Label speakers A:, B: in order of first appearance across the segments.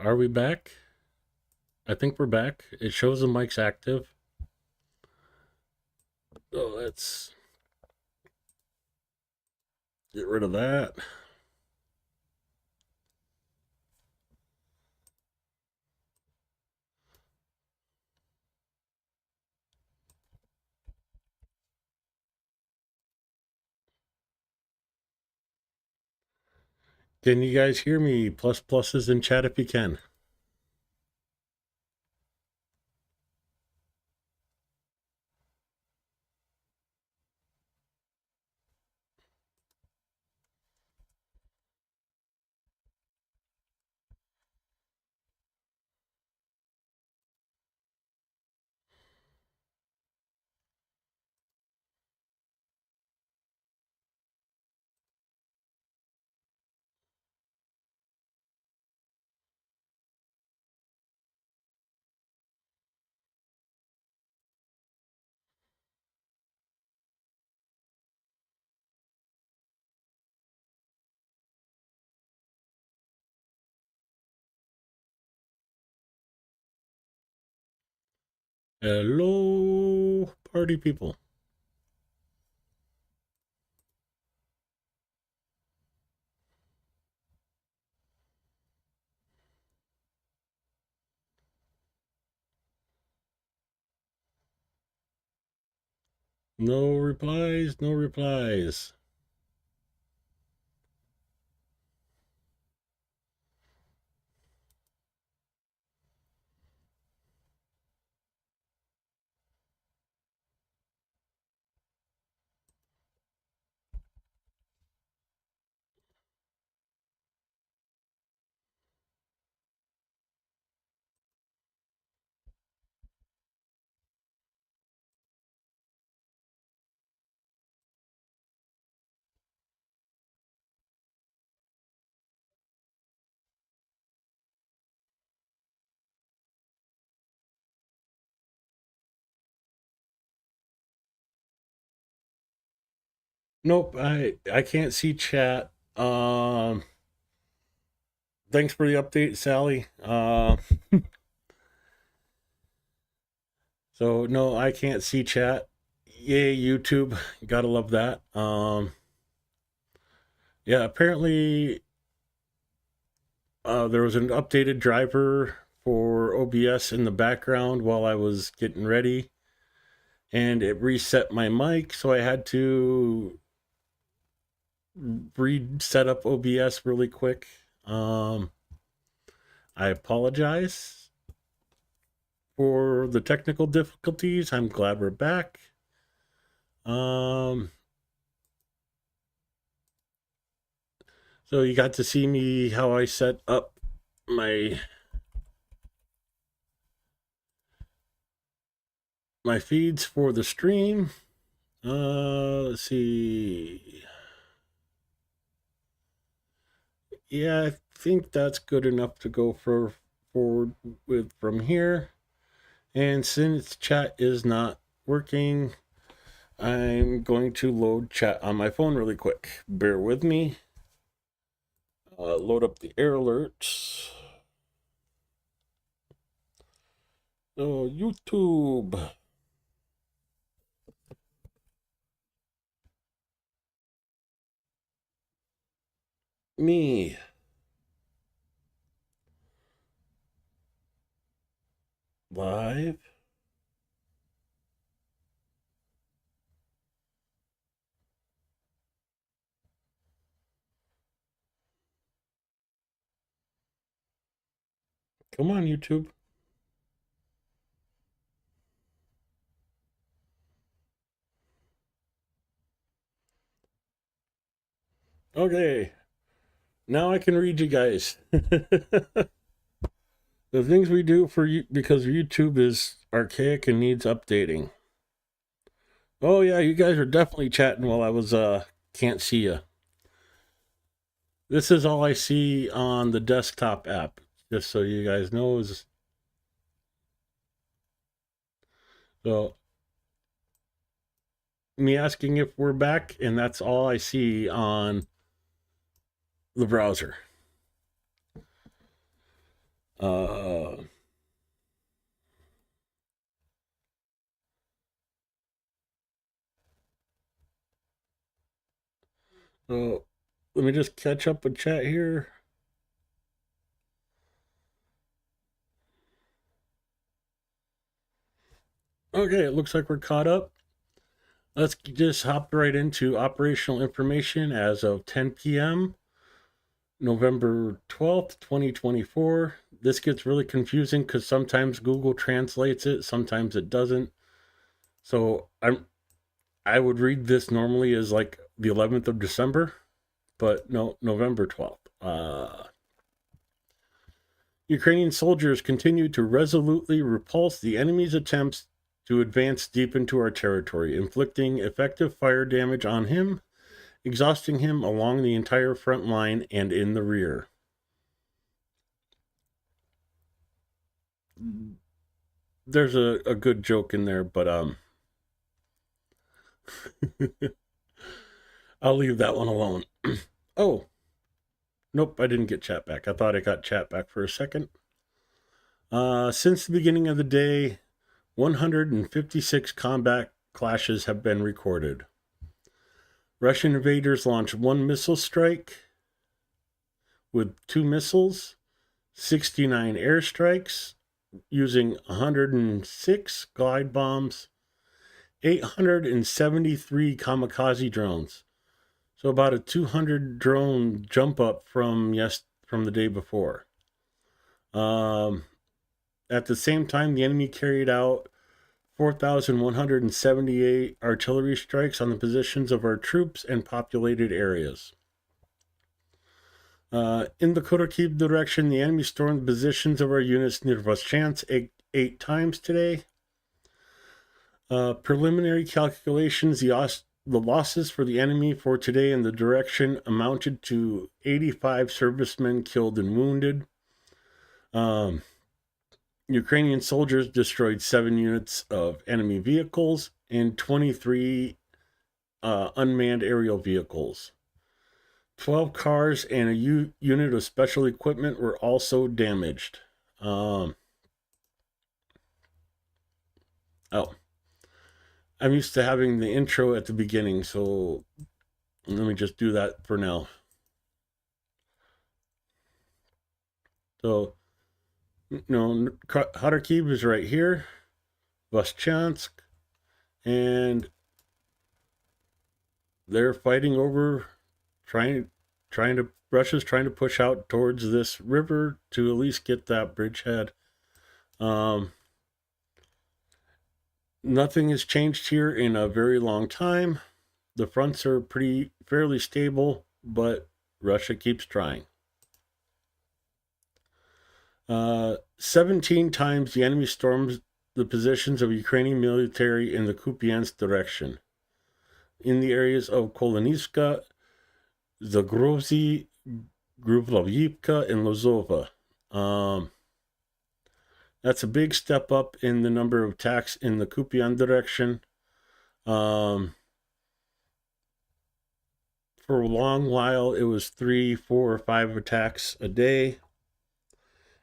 A: Are we back? I think we're back. It shows the mic's active. So let's get rid of that. Can you guys hear me? Plus pluses in chat if you can. Hello, party people. No replies, no replies. Nope, I can't see chat. Thanks for the update, Sally. So no, I can't see chat. Yay, YouTube. Gotta love that. Yeah, apparently there was an updated driver for OBS in the background while I was getting ready, and it reset my mic, so I had to reset up OBS really quick. I apologize for the technical difficulties. I'm glad we're back. So you got to see me how I set up my feeds for the stream. Let's see. Yeah, I think that's good enough to go forward with from here. And since chat is not working, I'm going to load chat on my phone really quick. Bear with me. Load up the air alerts. Oh, YouTube. Me. Live. Come on, YouTube. Okay. Now I can read you guys. The things we do for you because YouTube is archaic and needs updating. Oh yeah, you guys are definitely chatting while I was can't see you. This is all I see on the desktop app, just so you guys know. So me asking if we're back, and that's all I see on the browser. Uh, so let me just catch up with chat here. Okay, it looks like we're caught up. Let's just hop right into operational information as of 10 p.m. November 12th, 2024. This gets really confusing because sometimes Google translates it, sometimes it doesn't. So I would read this normally as like the 11th of December, but no, November 12th. Ukrainian soldiers continue to resolutely repulse the enemy's attempts to advance deep into our territory, inflicting effective fire damage on him, exhausting him along the entire front line and in the rear. There's a good joke in there, but I'll leave that one alone. Oh, nope, I didn't get chat back. I thought I got chat back for a second. Since the beginning of the day, 156 combat clashes have been recorded. Russian invaders launched one missile strike with 2 missiles, 69 airstrikes using 106 glide bombs, 873 kamikaze drones. So about a 200 drone jump up from the day before. At the same time, the enemy carried out 4,178 artillery strikes on the positions of our troops and populated areas. In the Kharkiv direction, the enemy stormed the positions of our units near Voschansk 8 times today. Preliminary calculations, the losses for the enemy for today in the direction amounted to 85 servicemen killed and wounded. Ukrainian soldiers destroyed 7 units of enemy vehicles and 23 unmanned aerial vehicles. 12 cars and a unit of special equipment were also damaged. Oh, I'm used to having the intro at the beginning, so let me just do that for now. So, Kharkiv is right here, Voschansk, and they're fighting over Russia's trying to push out towards this river to at least get that bridgehead. Nothing has changed here in a very long time. The fronts are fairly stable, but Russia keeps trying. 17 times the enemy storms the positions of Ukrainian military in the Kupiansk direction. In the areas of Kolonivka, Zagrovsky, Grublovivka, and Lozova. That's a big step up in the number of attacks in the Kupian direction. For a long while, it was 3, 4, or 5 attacks a day.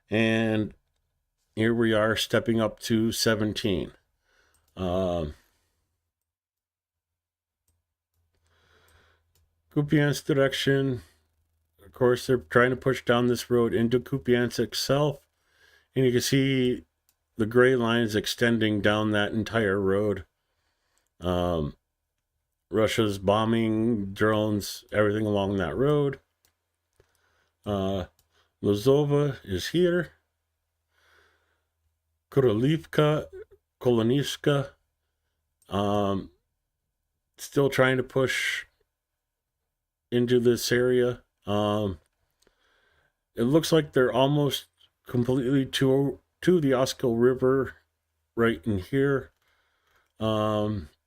A: And here we are stepping up to 17. Kupiansk direction, of course, they're trying to push down this road into Kupiansk itself. And you can see the gray lines extending down that entire road. Russia's bombing drones, everything along that road. Lozova is here. Korolivka, Kolonivka, still trying to push into this area. It looks like they're almost completely to the Oskil River right in here,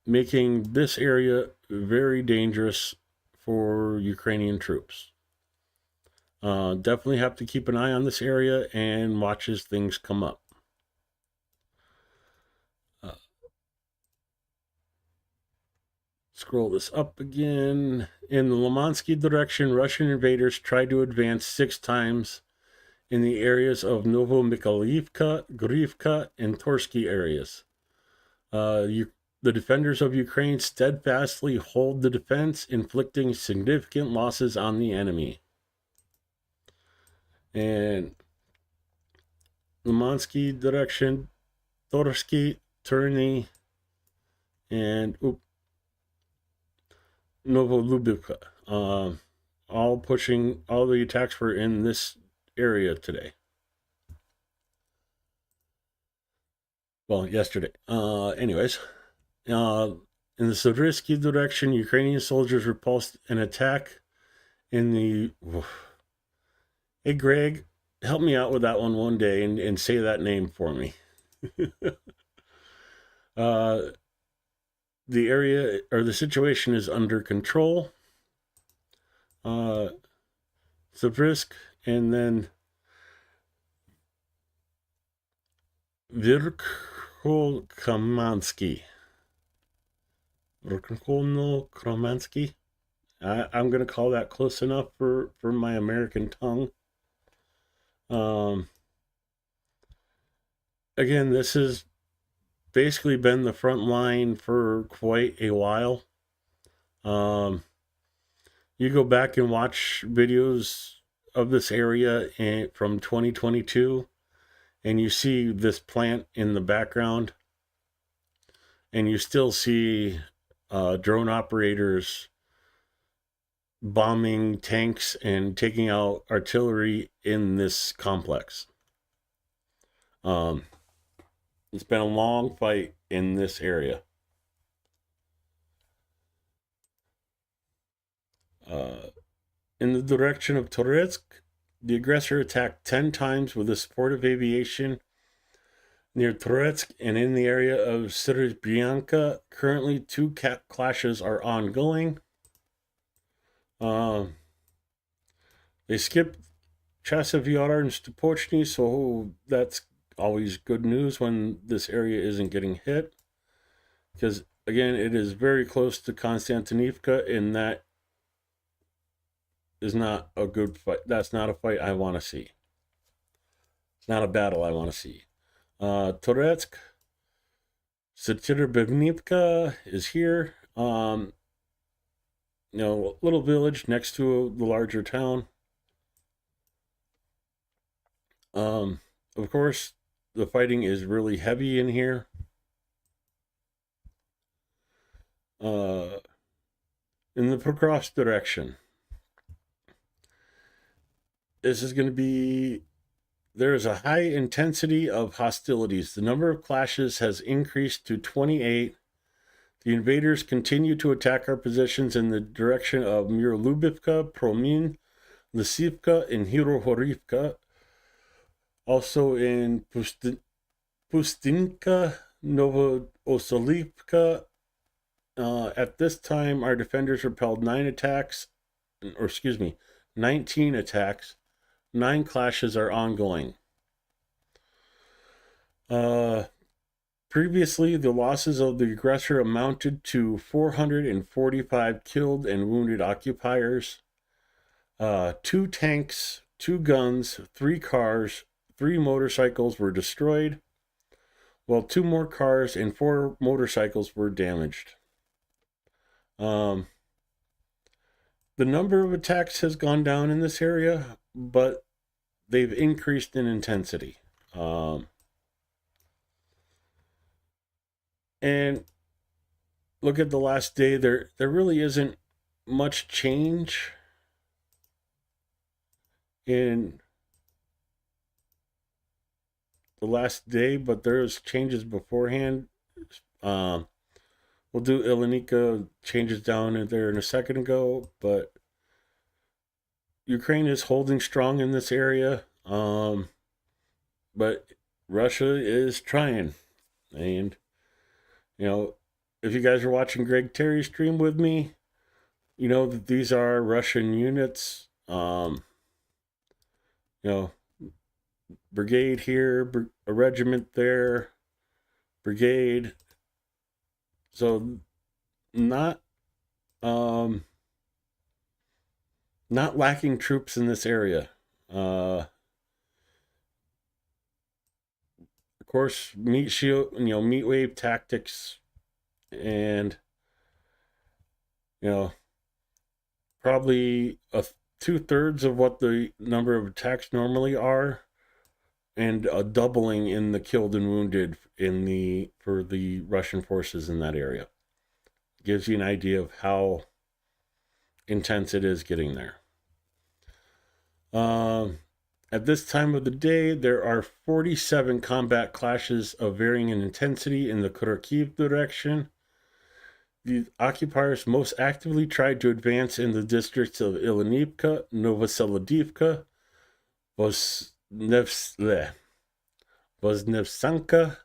A: making this area very dangerous for Ukrainian troops. Definitely have to keep an eye on this area and watch as things come up. Scroll this up again. In the Lemansky direction, Russian invaders tried to advance 6 times in the areas of Novomykhailivka, Grivka, and Torsky areas. The defenders of Ukraine steadfastly hold the defense, inflicting significant losses on the enemy. And Lemansky direction, Torsky, Turny, and Novolubivka. All the attacks were in this area today. Well, yesterday. Anyways, in the Sudritsky direction, Ukrainian soldiers repulsed an attack in the... Hey, Greg, help me out with that one day and say that name for me. The area, or the situation, is under control. Sudritsky, and then Verkholnokramansky. Verkholnokramansky. I'm going to call that close enough for my American tongue. Again, this has basically been the front line for quite a while. You go back and watch videos of this area from 2022, and you see this plant in the background, and you still see drone operators bombing tanks and taking out artillery in this complex. It's been a long fight in this area. In the direction of Toretsk, the aggressor attacked 10 times with the support of aviation near Toretsk and in the area of Serebrenka. Currently, 2 clashes are ongoing. They skipped Chasiv Yar and Stupochny, so that's always good news when this area isn't getting hit. Because, again, it is very close to Konstantinivka, and that is not a good fight. That's not a fight I want to see. It's not a battle I want to see. Toretsk, Serebrenka is here. Little village next to the larger town. Of course, the fighting is really heavy in here. In the Pokrovsk direction, this is going to be... There is a high intensity of hostilities. The number of clashes has increased to 28. The invaders continue to attack our positions in the direction of Mirolubivka, Promin, Lysivka, and Hirohorivka. Also in Pustinka, Novoosilivka. At this time, our defenders repelled 19 attacks. 9 clashes are ongoing. Previously, the losses of the aggressor amounted to 445 killed and wounded occupiers, 2 tanks, 2 guns, 3 cars, 3 motorcycles were destroyed, while 2 more cars and 4 motorcycles were damaged. The number of attacks has gone down in this area, but they've increased in intensity. And look at the last day. There really isn't much change in the last day, but there's changes beforehand. We'll do Ilonika changes down in there in a second ago, but Ukraine is holding strong in this area. But Russia is trying. And, if you guys are watching Greg Terry's stream with me, you know that these are Russian units. Brigade here, a regiment there, brigade. So not lacking troops in this area. course, meat shield, meat wave tactics, and probably 2/3 of what the number of attacks normally are, and a doubling in the killed and wounded for the Russian forces in that area. Gives you an idea of how intense it is getting there. At this time of the day, there are 47 combat clashes of varying in intensity in the Kharkiv direction. The occupiers most actively tried to advance in the districts of Ilanivka, Novoselodivka, Voznevsanka,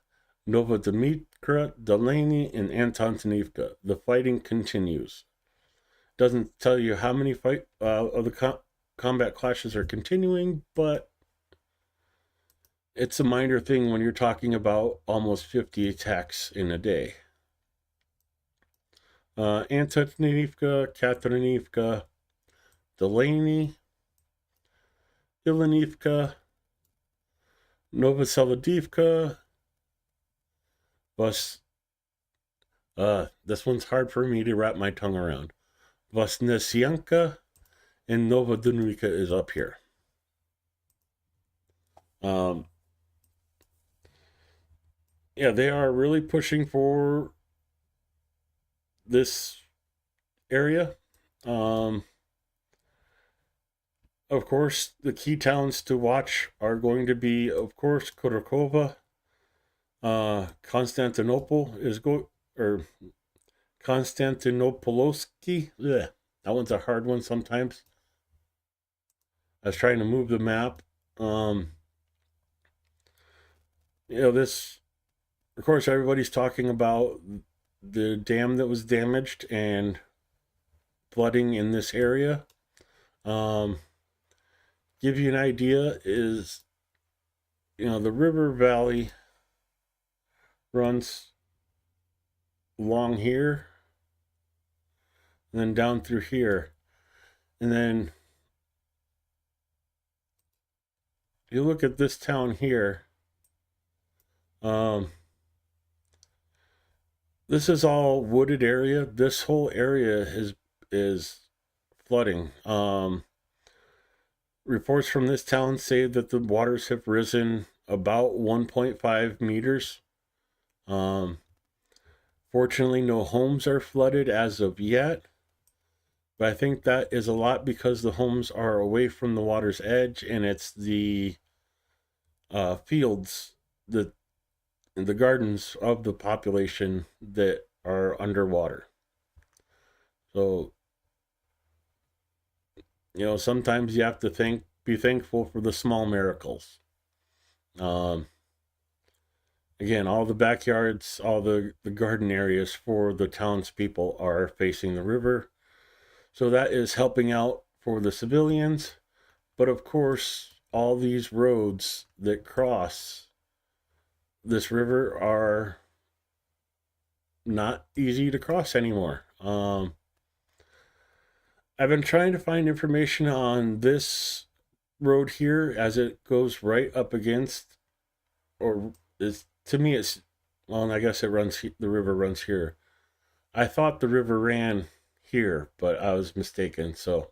A: Novodmitra, Delaney, and Antonivka. The fighting continues. Doesn't tell you how many of the combat clashes are continuing, but it's a minor thing when you're talking about almost 50 attacks in a day. Antonivka, Katerinivka, Delaney, Ilanivka, Novoselodivka, this one's hard for me to wrap my tongue around. Vosnesyanka and Novodmitra is up here. They are really pushing for this area. Of course, the key towns to watch are going to be, of course, Kharkova, Constantinople Konstantinopolski. That one's a hard one sometimes. I was trying to move the map. This, of course, everybody's talking about the dam that was damaged and flooding in this area. Give you an idea is, the river valley runs along here and then down through here, and then you look at this town here. This is all wooded area. This whole area is flooding. Reports from this town say that the waters have risen about 1.5 meters. Fortunately, no homes are flooded as of yet, but I think that is a lot because the homes are away from the water's edge, and it's the fields, the gardens of the population that are underwater. So, sometimes you have to be thankful for the small miracles. Again, all the backyards, all the garden areas for the townspeople are facing the river. So that is helping out for the civilians. But of course, all these roads that cross this river are not easy to cross anymore. I've been trying to find information on this road here as it goes right up against, or to me it's, well, I guess the river runs here. I thought the river ran here, but I was mistaken. So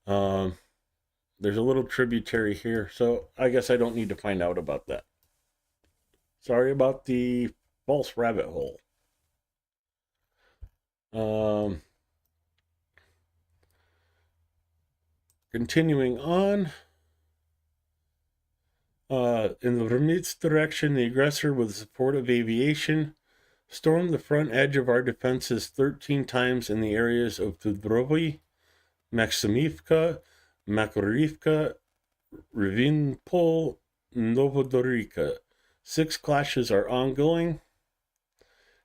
A: there's a little tributary here, so I guess I don't need to find out about that. Sorry about the false rabbit hole. Continuing on, in the Vermits direction, the aggressor, with the support of aviation, stormed the front edge of our defenses 13 times in the areas of Tudrovi, Maximivka, Makarivka, Rivinpol, Novodorika. 6 clashes are ongoing,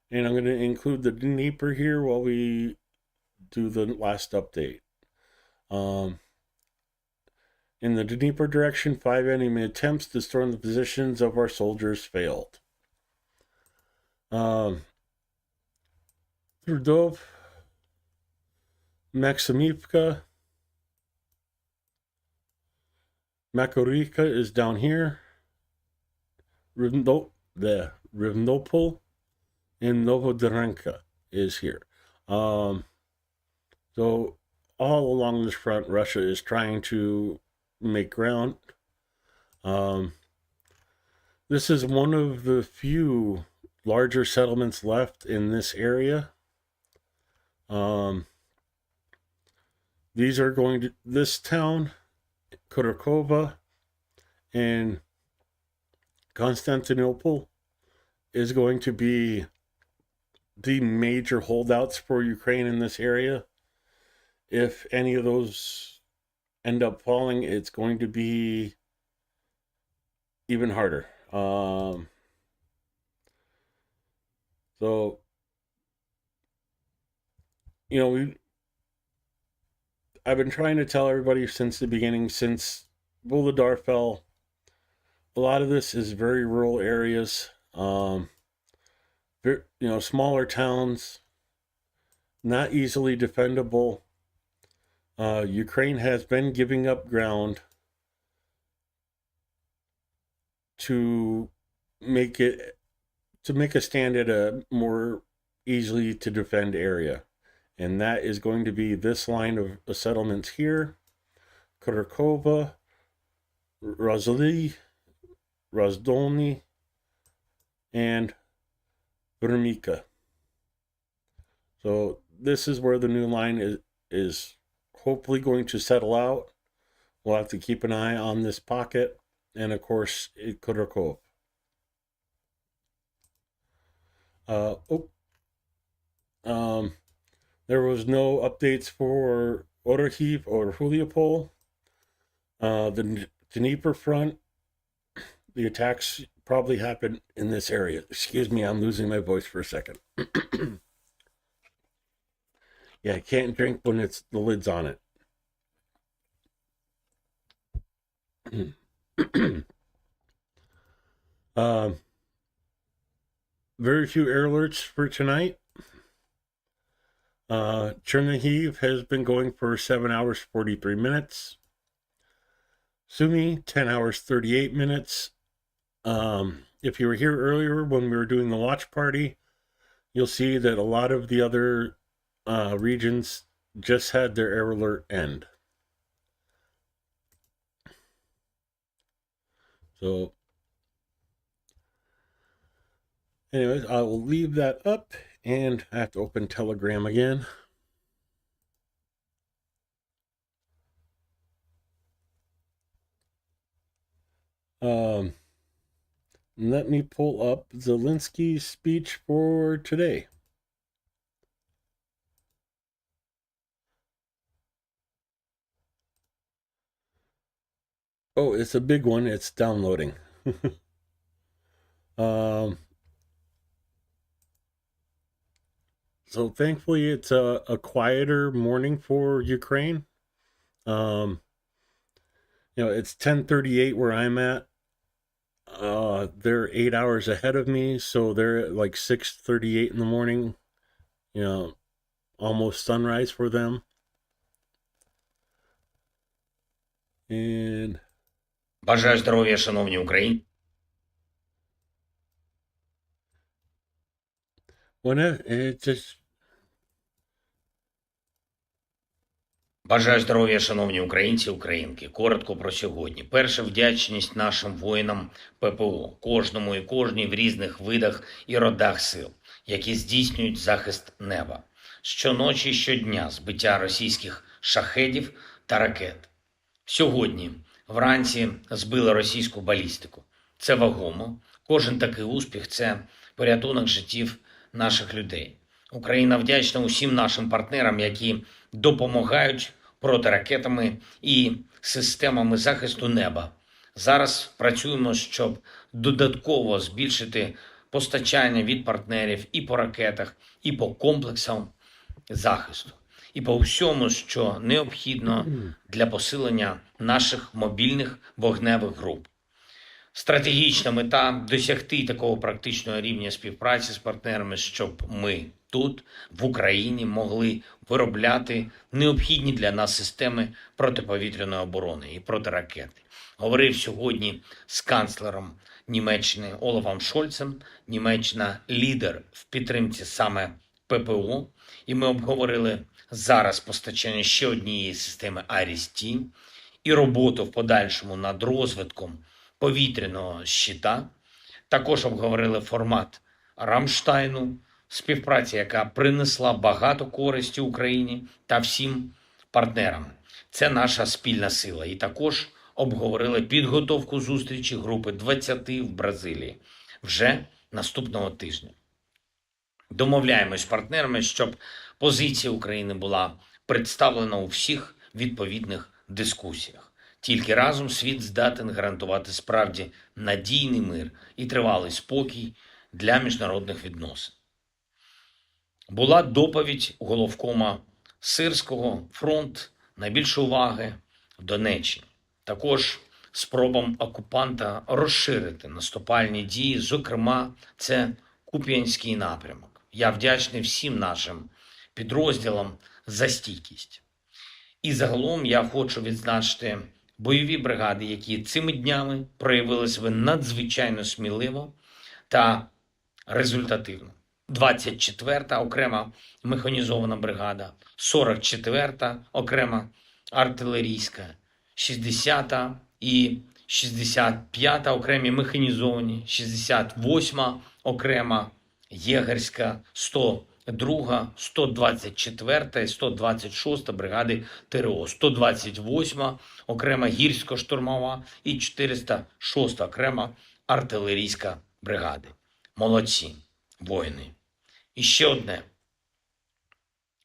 A: and I'm going to include the Dnieper here while we do the last update. In the Dnieper direction, 5 enemy attempts to storm the positions of our soldiers failed. Trudov, Maximivka, Makarivka is down here. Rivnopol and Novodorenka is here. So all along this front, Russia is trying to make ground. This is one of the few larger settlements left in this area. These are going to, this town, Khodorkovka, and Constantinople is going to be the major holdouts for Ukraine in this area. If any of those end up falling, it's going to be even harder. So, you know, I've been trying to tell everybody since the beginning, since Volodar fell, a lot of this is very rural areas, smaller towns, not easily defendable. Ukraine has been giving up ground to make a stand at a more easily to defend area. And that is going to be this line of settlements here: Khodorkovka, Rozdolny, and Vermika. So this is where the new line is hopefully going to settle out. We'll have to keep an eye on this pocket, and of course, Khodorkovka. There was no updates for Orikhiv or Huliopol. The Dnieper front, the attacks probably happened in this area. Excuse me, I'm losing my voice for a second. Yeah, I can't drink when the lid's on it. Very few air alerts for tonight. Chernihiv has been going for 7 hours 43 minutes. Sumy 10 hours 38 minutes. If you were here earlier when we were doing the watch party, you'll see that a lot of the other regions just had their air alert end. So anyways, I will leave that up, and I have to open Telegram again. Let me pull up Zelensky's speech for today. Oh, it's a big one. It's downloading. So thankfully, it's a quieter morning for Ukraine. It's 10:38 where I'm at. They're 8 hours ahead of me, so they're at like 6:38 in the morning. Almost sunrise for them. And
B: Бажаю здоров'я, шановні українці. Бажаю здоров'я, шановні українці, українки. Коротко про сьогодні. Перша вдячність нашим воїнам ППО, кожному і кожній в різних видах і родах сил, які здійснюють захист неба. Щоночі і щодня збиття російських шахедів та ракет. Сьогодні вранці збили російську балістику. Це вагомо. Кожен такий успіх – це порятунок життів наших людей. Україна вдячна усім нашим партнерам, які допомагають протиракетами і системами захисту неба. Зараз працюємо, щоб додатково збільшити постачання від партнерів і по ракетах, і по комплексам захисту, і по всьому, що необхідно для посилення наших мобільних вогневих груп. Стратегічна мета – досягти такого практичного рівня співпраці з партнерами, щоб ми тут, в Україні, могли виробляти необхідні для нас системи протиповітряної оборони і протиракети. Говорив сьогодні з канцлером Німеччини Олафом Шольцем. Німеччина лідер в підтримці саме ППО. І ми обговорили зараз постачання ще однієї системи IRIS-T і роботу в подальшому над розвитком повітряного щита. Також обговорили формат Рамштайну, співпраця, яка принесла багато користі Україні та всім партнерам. Це наша спільна сила. І також обговорили підготовку зустрічі групи 20 в Бразилії вже наступного тижня. Домовляємось з партнерами, щоб позиція України була представлена у всіх відповідних дискусіях. Тільки разом світ здатен гарантувати справді надійний мир і тривалий спокій для міжнародних відносин. Була доповідь головкома Сирського, фронт, найбільше уваги в Донеччині. Також спробам окупанта розширити наступальні дії, зокрема, це Куп'янський напрямок. Я вдячний всім нашим підрозділам за стійкість. І загалом я хочу відзначити бойові бригади, які цими днями проявили себе надзвичайно сміливо та результативно. 24-та окрема механізована бригада, 44-та окрема артилерійська, 60-та і 65-та окремі механізовані, 68-та окрема єгерська, 102-га, 124-та і 126-та бригади ТРО, 128-та окрема гірсько-штурмова і 406-та окрема артилерійська бригади. Молодці, воїни. І ще одне.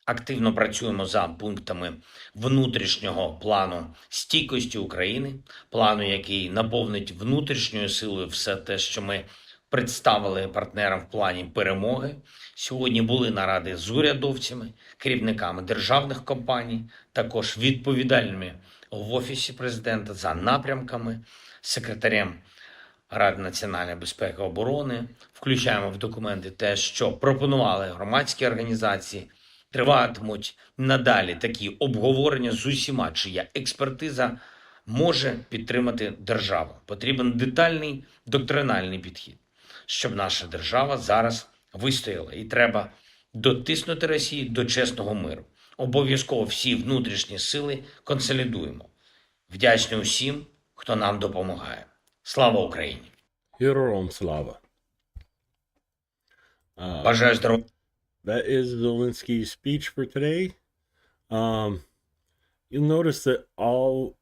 B: Активно працюємо за пунктами внутрішнього плану стійкості України, плану, який наповнить внутрішньою силою все те, що ми представили партнерам в плані перемоги. Сьогодні були наради з урядовцями, керівниками державних компаній, також відповідальними в Офісі президента за напрямками, секретарем Ради національної безпеки і оборони. Включаємо в документи те, що пропонували громадські організації. Триватимуть надалі такі обговорення з усіма, чия експертиза може підтримати державу. Потрібен детальний доктринальний підхід, щоб наша держава зараз вистояла. І треба дотиснути Росію до чесного миру. Обов'язково всі внутрішні сили консолідуємо. Вдячний усім, хто нам допомагає. Слава Україні!
A: Героям слава.
B: Бажаю здоров'я.
A: That is Zelensky's speech for today. You'll notice that all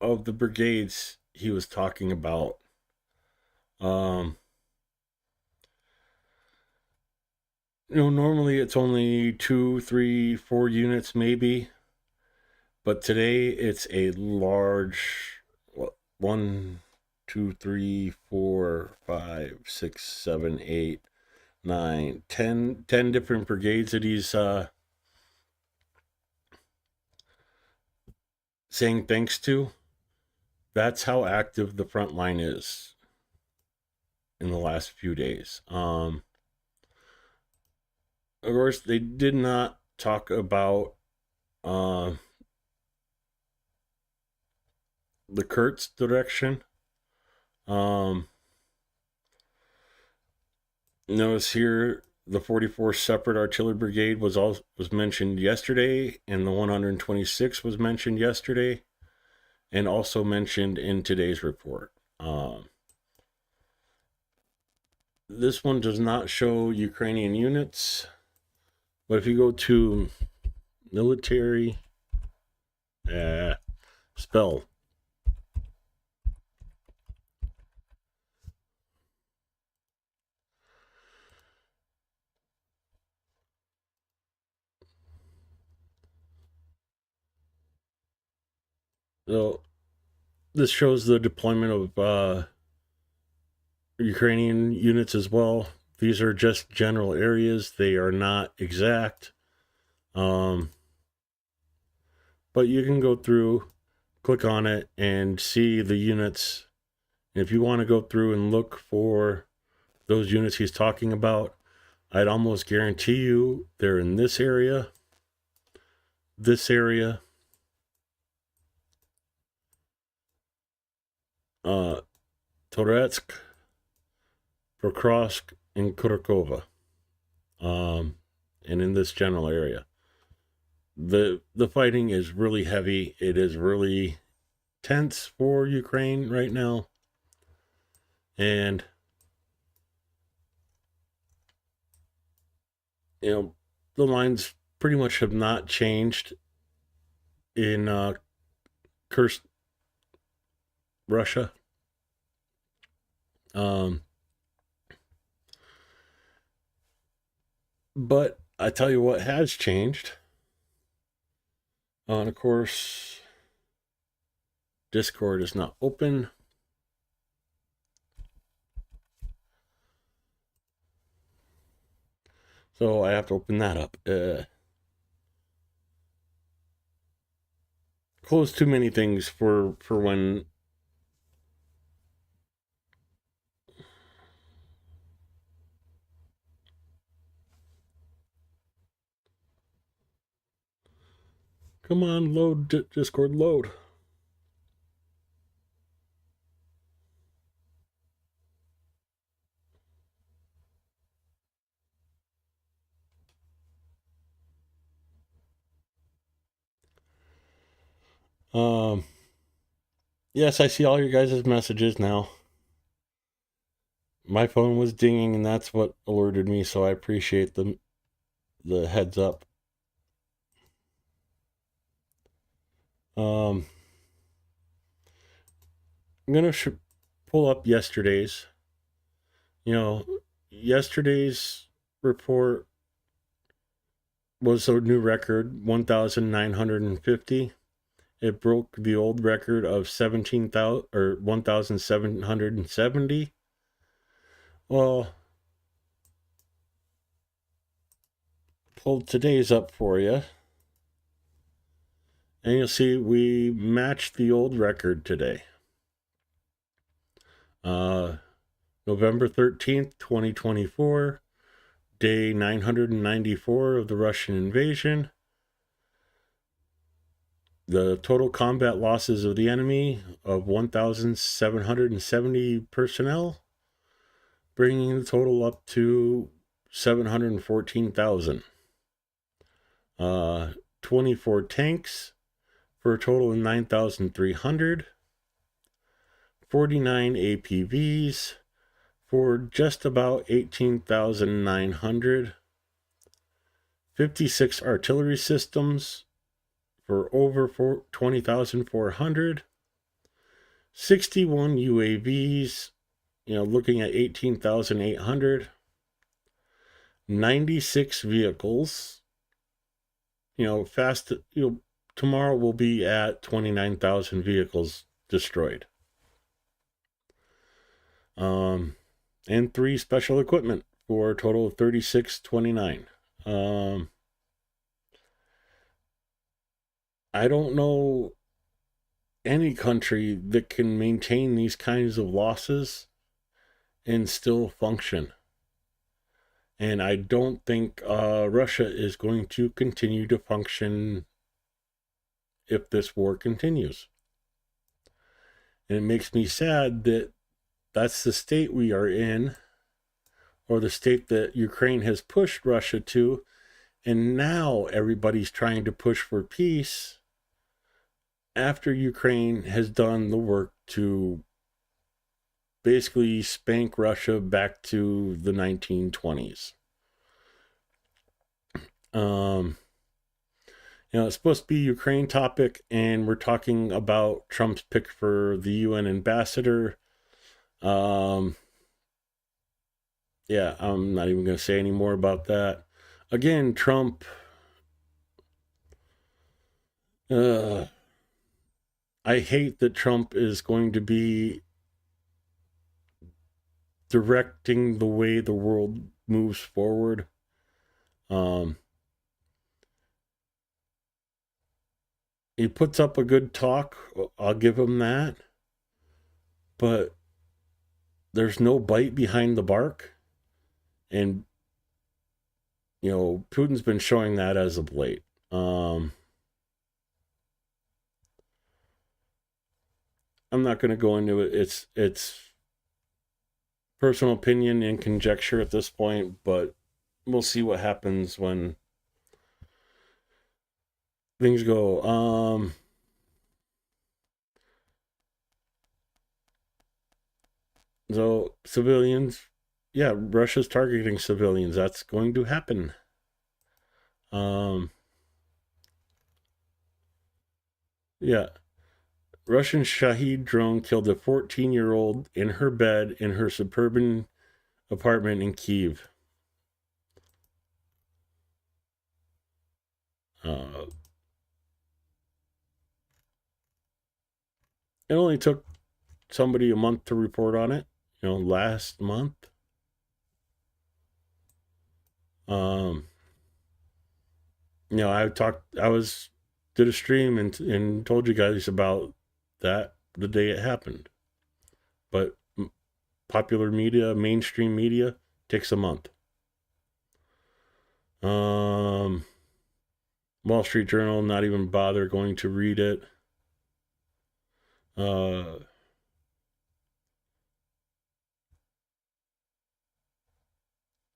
A: of the brigades he was talking about, normally it's only 2, 3, 4 units maybe, but today it's a large 1, 2, 3, 4, 5, 6, 7, 8, 9, 10 different brigades that he's saying thanks to. That's how active the front line is in the last few days. Of course, they did not talk about the Kurtz direction. Notice here the 44th Separate Artillery Brigade was mentioned yesterday, and the 126th was mentioned yesterday, and also mentioned in today's report. This one does not show Ukrainian units, but if you go to military, spell. So this shows the deployment of Ukrainian units as well. These are just general areas. They are not exact. But you can go through, click on it, and see the units. If you want to go through and look for those units he's talking about, I'd almost guarantee you they're in this area, Toretsk, Pokrovsk, and Kharkova, and in this general area. The fighting is really heavy. It is really tense for Ukraine right now. And, the lines pretty much have not changed in Kursk, Russia. But I tell you what has changed. And of course, Discord is not open. So I have to open that up. Close too many things for when. Come on, load Discord, load. Yes, I see all your guys' messages now. My phone was dinging, and that's what alerted me, so I appreciate the heads up. I'm gonna pull up yesterday's. Yesterday's report was a new record, 1,950. It broke the old record of 17,000 or 1,770. Well, pulled today's up for you. And you'll see we matched the old record today. November 13th, 2024, day 994 of the Russian invasion. The total combat losses of the enemy of 1,770 personnel, bringing the total up to 714,000. 24 tanks for a total of 9,300. 49 APVs for just about 18,900. 56 artillery systems for over 20,400. 61 UAVs, looking at 18,800. 96 vehicles. Tomorrow we'll be at 29,000 vehicles destroyed. And 3 special equipment for a total of 3629. I don't know any country that can maintain these kinds of losses and still function. And I don't think Russia is going to continue to function if this war continues. And it makes me sad that that's the state we are in, or the state that Ukraine has pushed Russia to, and now everybody's trying to push for peace after Ukraine has done the work to basically spank Russia back to the 1920s. It's supposed to be Ukraine topic, and we're talking about Trump's pick for the UN ambassador. I'm not even going to say any more about that. Again, Trump, I hate that Trump is going to be directing the way the world moves forward. He puts up a good talk, I'll give him that. But there's no bite behind the bark. And, Putin's been showing that as of late. I'm not going to go into it. It's personal opinion and conjecture at this point, but we'll see what happens when things go. So civilians, yeah, Russia's targeting civilians. That's going to happen. Yeah, Russian Shahed drone killed a 14-year-old in her bed in her suburban apartment in Kyiv. Uh, it only took somebody a month to report on it. Last month. I did a stream and told you guys about that the day it happened. But popular media, mainstream media, takes a month. Wall Street Journal, not even bother going to read it.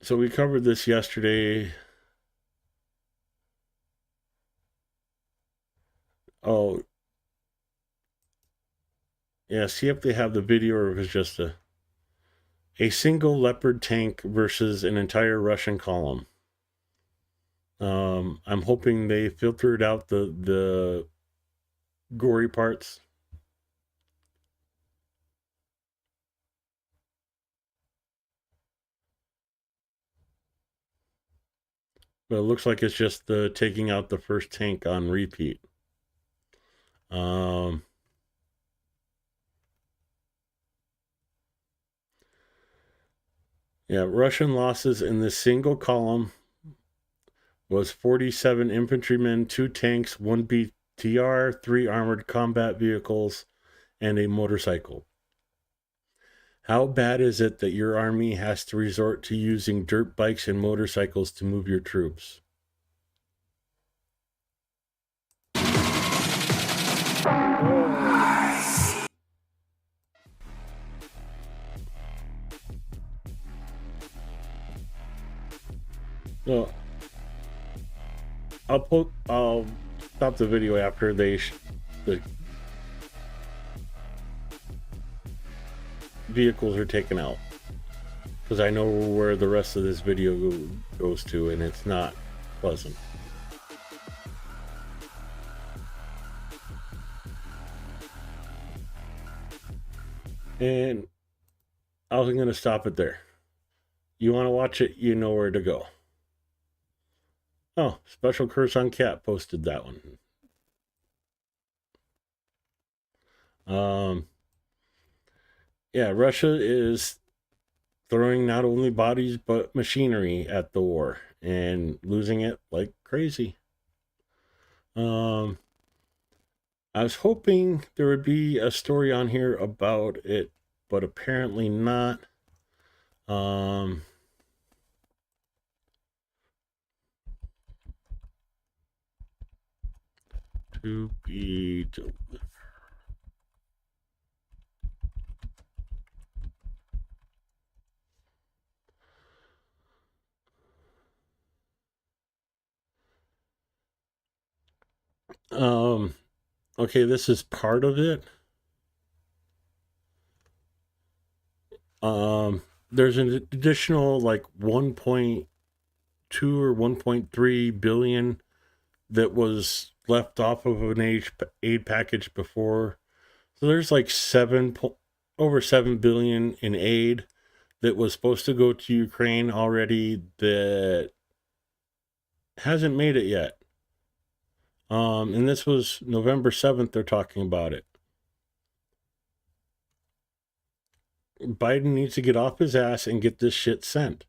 A: So we covered this yesterday. Oh, yeah, see if they have the video or if it's just a single Leopard tank versus an entire Russian column. I'm hoping they filtered out the gory parts. But it looks like it's just the taking out the first tank on repeat. Yeah, Russian losses in this single column was 47 infantrymen, 2 tanks, 1 BTR, 3 armored combat vehicles, and a motorcycle. How bad is it that your army has to resort to using dirt bikes and motorcycles to move your troops? So I'll stop the video after the vehicles are taken out, because I know where the rest of this video goes to, and it's not pleasant. And I was going to stop it there. You want to watch it, you know where to go. Oh, Special Curse on Cat posted that one. Yeah, Russia is throwing not only bodies but machinery at the war and losing it like crazy. I was hoping there would be a story on here about it, but apparently not. To be delivered. Okay, this is part of it. There's an additional like 1.2 or 1.3 billion that was left off of an aid package before. So there's like over 7 billion in aid that was supposed to go to Ukraine already that hasn't made it yet. And this was November 7th, they're talking about it. Biden needs to get off his ass and get this shit sent.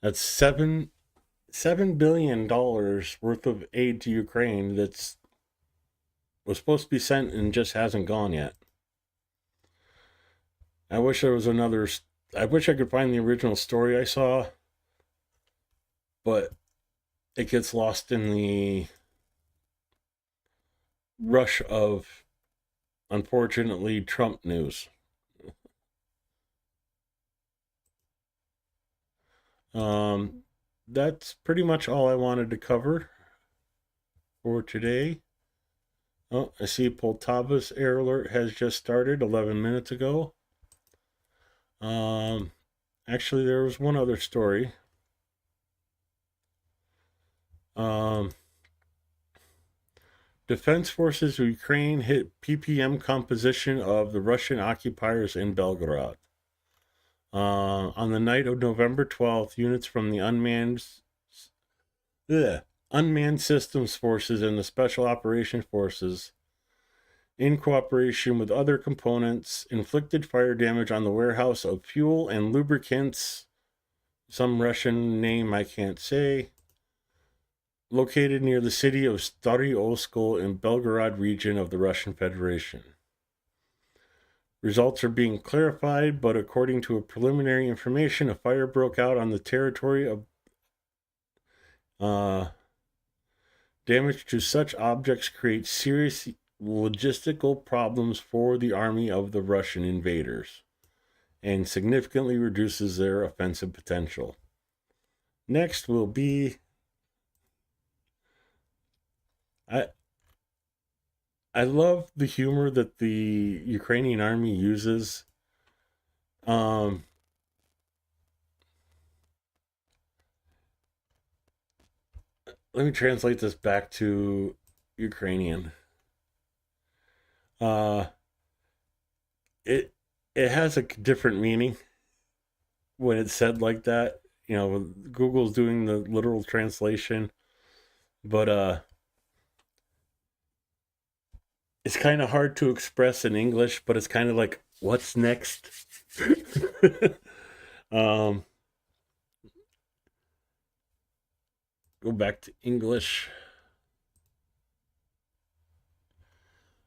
A: That's $7 billion worth of aid to Ukraine was supposed to be sent and just hasn't gone yet. I wish I could find the original story I saw, but it gets lost in the rush of unfortunately Trump news. That's pretty much all I wanted to cover for today. Oh, I see Poltava's air alert has just started 11 minutes ago. Um, Actually, there was one other story. Um, Defense forces of Ukraine hit ppm composition of the Russian occupiers in Belgorod. On the night of November 12th, units from the unmanned systems forces and the special operations forces, in cooperation with other components, inflicted fire damage on the warehouse of fuel and lubricants, some Russian name I can't say, located near the city of Stary Oskol in Belgorod region of the Russian Federation. Results are being clarified, but according to a preliminary information, a fire broke out on the territory of damage to such objects creates serious logistical problems for the army of the Russian invaders and significantly reduces their offensive potential. Next will be I love the humor that the Ukrainian army uses. Let me translate this back to Ukrainian. It it has a different meaning when it's said like that. You know, Google's doing the literal translation, but it's kind of hard to express in English, but it's kind of like, what's next? um, Go back to English.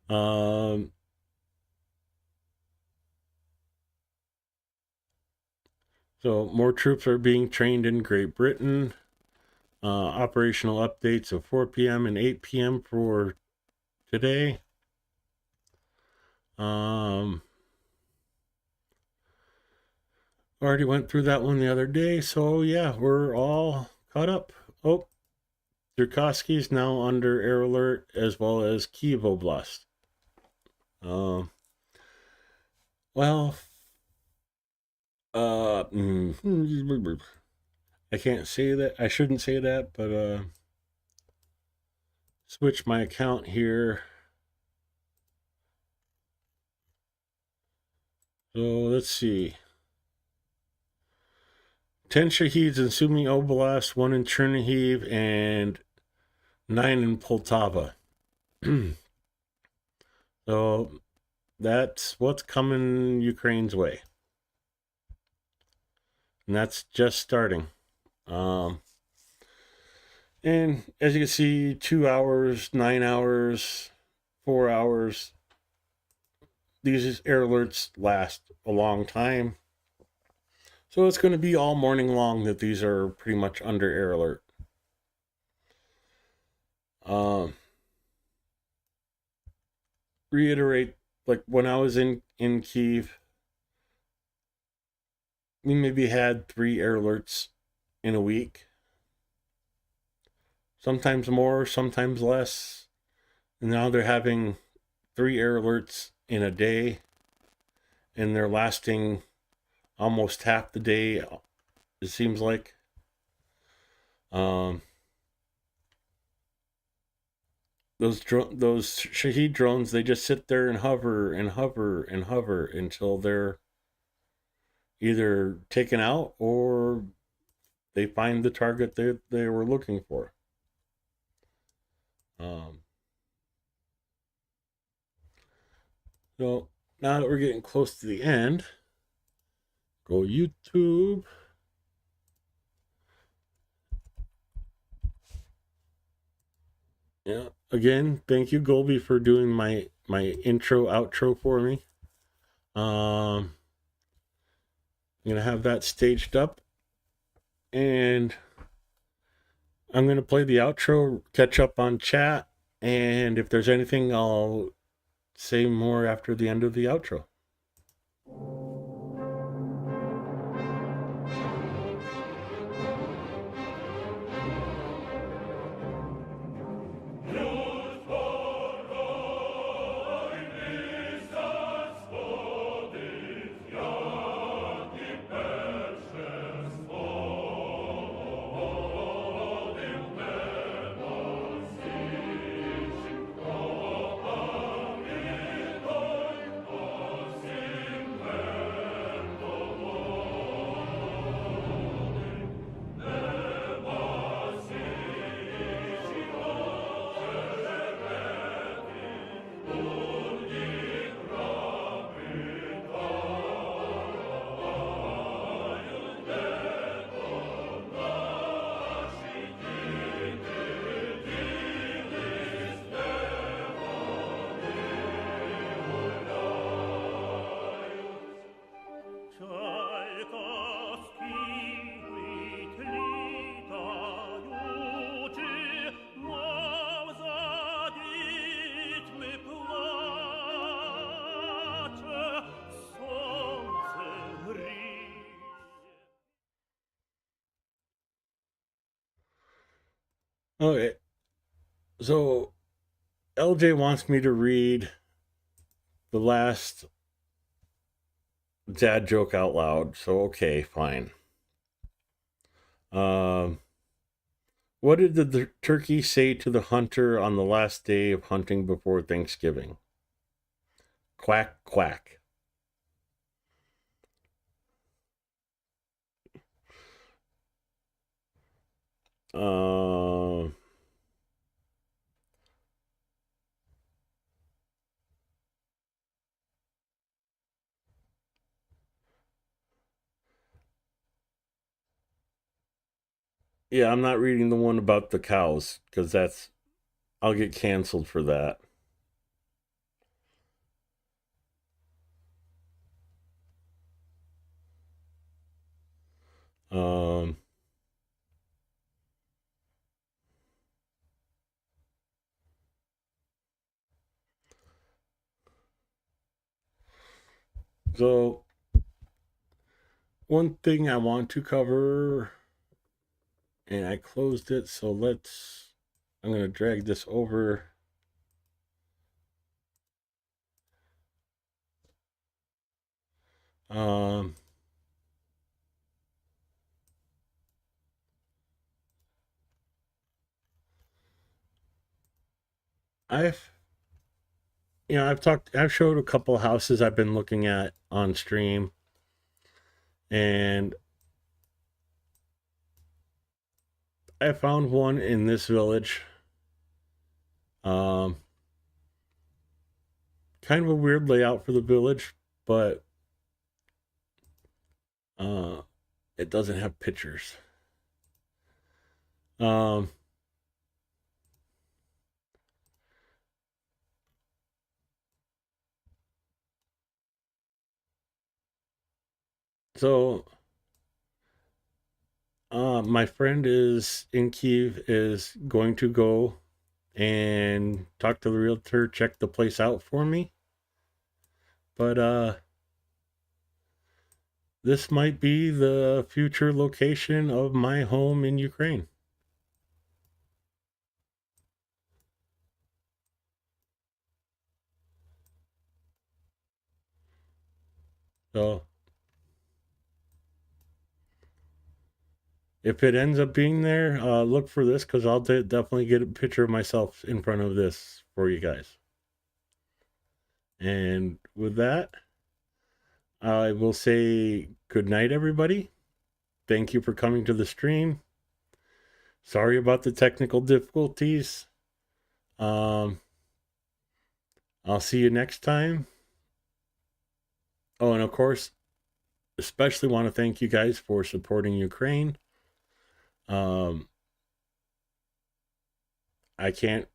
A: Um, so more troops are being trained in Great Britain. Operational updates of 4 p.m. and 8 p.m. for today. Already went through that one the other day, so yeah, we're all caught up. Oh, Cherkasky is now under air alert, as well as Kiev Oblast. Well, I can't say that. I shouldn't say that, but switch my account here. So let's see. 10 Shaheeds in Sumy Oblast, 1 in Chernihiv, and 9 in Poltava. So that's what's coming Ukraine's way. And that's just starting. And as you can see, 2 hours, 9 hours, 4 hours. These air alerts last a long time. So it's going to be all morning long that these are pretty much under air alert. Reiterate, like when I was in Kiev, we maybe had 3 air alerts in a week. Sometimes more, sometimes less. And now they're having 3 air alerts in a day, and they're lasting almost half the day, it seems like. Those Shahed drones, they just sit there and hover and hover and hover until they're either taken out or they find the target they were looking for. So now that we're getting close to the end, go YouTube. Yeah. Again, thank you, Golby, for doing my intro outro for me. I'm gonna have that staged up, and I'm gonna play the outro, catch up on chat, and if there's anything, I'll say more after the end of the outro. Okay, so LJ wants me to read the last dad joke out loud, so okay, fine. What did the turkey say to the hunter on the last day of hunting before Thanksgiving? Quack, quack. Uh, yeah, I'm not reading the one about the cows because I'll get canceled for that. Um, so one thing I want to cover, and I closed it, so I'm going to drag this over. Um, I've I've showed a couple houses I've been looking at on stream, and I found one in this village. Um, kind of a weird layout for the village, but it doesn't have pictures. Um, so my friend is in Kiev is going to go and talk to the realtor, check the place out for me. But this might be the future location of my home in Ukraine. So if it ends up being there, look for this because I'll definitely get a picture of myself in front of this for you guys. And with that, I will say good night, everybody. Thank you for coming to the stream. Sorry about the technical difficulties. I'll see you next time. Oh, and of course, especially want to thank you guys for supporting Ukraine. I can't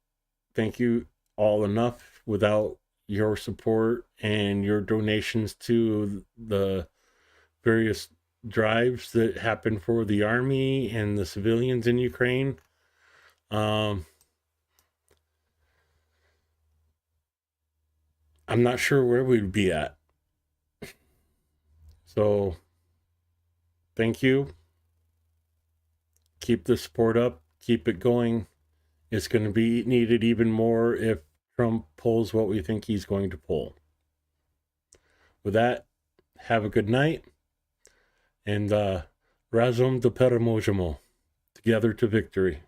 A: thank you all enough without your support and your donations to the various drives that happen for the army and the civilians in Ukraine. I'm not sure where we'd be at. So, thank you. Keep the support up. Keep it going. It's going to be needed even more if Trump pulls what we think he's going to pull. With that, have a good night. And razum de perimojimo. Together to victory.